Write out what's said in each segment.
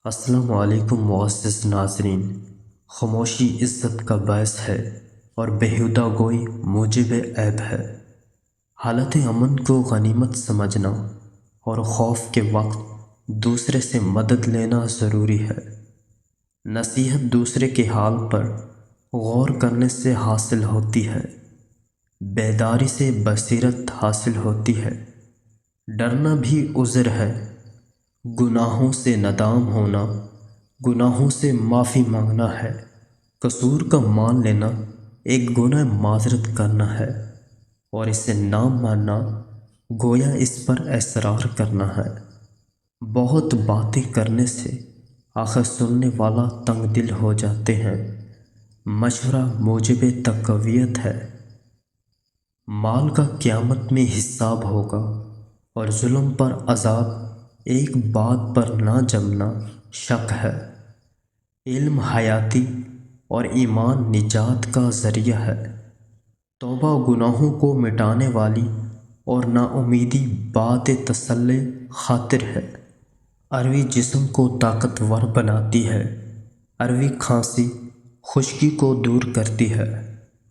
السلام علیکم معزز ناظرین۔ خاموشی عزت کا باعث ہے اور بیہودہ گوئی موجب عیب ہے۔ حالت امن کو غنیمت سمجھنا اور خوف کے وقت دوسرے سے مدد لینا ضروری ہے۔ نصیحت دوسرے کے حال پر غور کرنے سے حاصل ہوتی ہے، بیداری سے بصیرت حاصل ہوتی ہے۔ ڈرنا بھی عذر ہے، گناہوں سے ندام ہونا، گناہوں سے معافی مانگنا ہے۔ قصور کا مان لینا ایک گناہ معذرت کرنا ہے، اور اسے نہ ماننا گویا اس پر اصرار کرنا ہے۔ بہت باتیں کرنے سے آخر سننے والا تنگ دل ہو جاتے ہیں۔ مشورہ موجب تقویت ہے۔ مال کا قیامت میں حساب ہوگا، اور ظلم پر عذاب ایک بات پر نہ جمنا شک ہے۔ علم حیاتی اور ایمان نجات کا ذریعہ ہے۔ توبہ گناہوں کو مٹانے والی اور نا امیدی بات تسلی خاطر ہے۔ اروی جسم کو طاقتور بناتی ہے۔ اروی کھانسی خشکی کو دور کرتی ہے،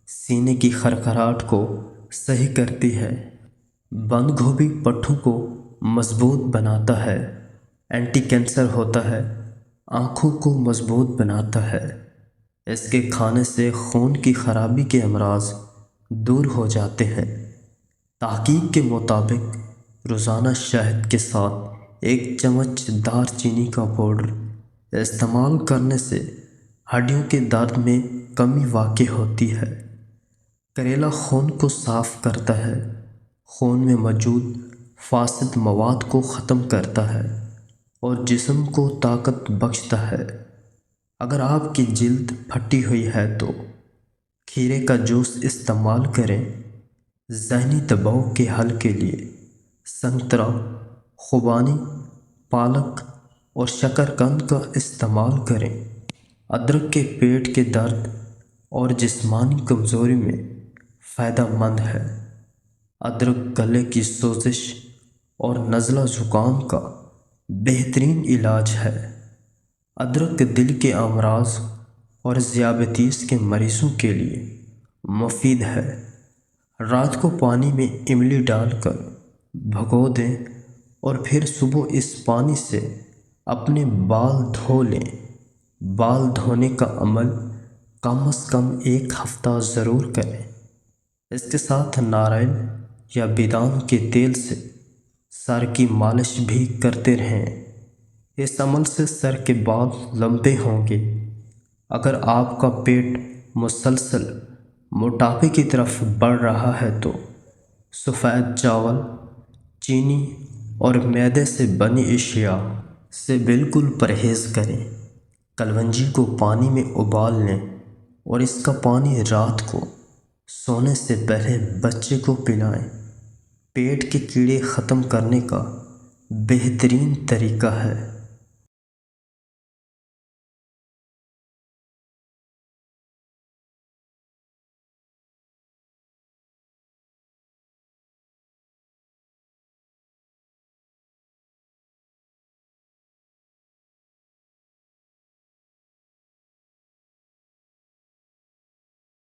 سینے کی خرخراہٹ کو صحیح کرتی ہے۔ بند گوبھی پٹھوں کو مضبوط بناتا ہے، اینٹی کینسر ہوتا ہے، آنکھوں کو مضبوط بناتا ہے۔ اس کے کھانے سے خون کی خرابی کے امراض دور ہو جاتے ہیں۔ تحقیق کے مطابق روزانہ شہد کے ساتھ ایک چمچ دار چینی کا پاؤڈر استعمال کرنے سے ہڈیوں کے درد میں کمی واقع ہوتی ہے۔ کریلا خون کو صاف کرتا ہے، خون میں موجود فاسد مواد کو ختم کرتا ہے اور جسم کو طاقت بخشتا ہے۔ اگر آپ کی جلد پھٹی ہوئی ہے تو کھیرے کا جوس استعمال کریں۔ ذہنی دباؤ کے حل کے لیے سنترا، خوبانی، پالک اور شکرقند کا استعمال کریں۔ ادرک کے پیٹ کے درد اور جسمانی کمزوری میں فائدہ مند ہے۔ ادرک گلے کی سوزش اور نزلہ زکام کا بہترین علاج ہے۔ ادرک دل کے امراض اور ذیابیطس کے مریضوں کے لیے مفید ہے۔ رات کو پانی میں املی ڈال کر بھگو دیں اور پھر صبح اس پانی سے اپنے بال دھو لیں۔ بال دھونے کا عمل کم از کم ایک ہفتہ ضرور کریں۔ اس کے ساتھ ناریل یا بادام کے تیل سے سر کی مالش بھی کرتے رہیں۔ اس عمل سے سر کے بال لمبے ہوں گے۔ اگر آپ کا پیٹ مسلسل موٹاپے کی طرف بڑھ رہا ہے تو سفید چاول، چینی اور میدے سے بنی اشیاء سے بالکل پرہیز کریں۔ کلونجی کو پانی میں ابال لیں اور اس کا پانی رات کو سونے سے پہلے بچے کو پلائیں۔ پیٹ کے کیڑے ختم کرنے کا بہترین طریقہ ہے۔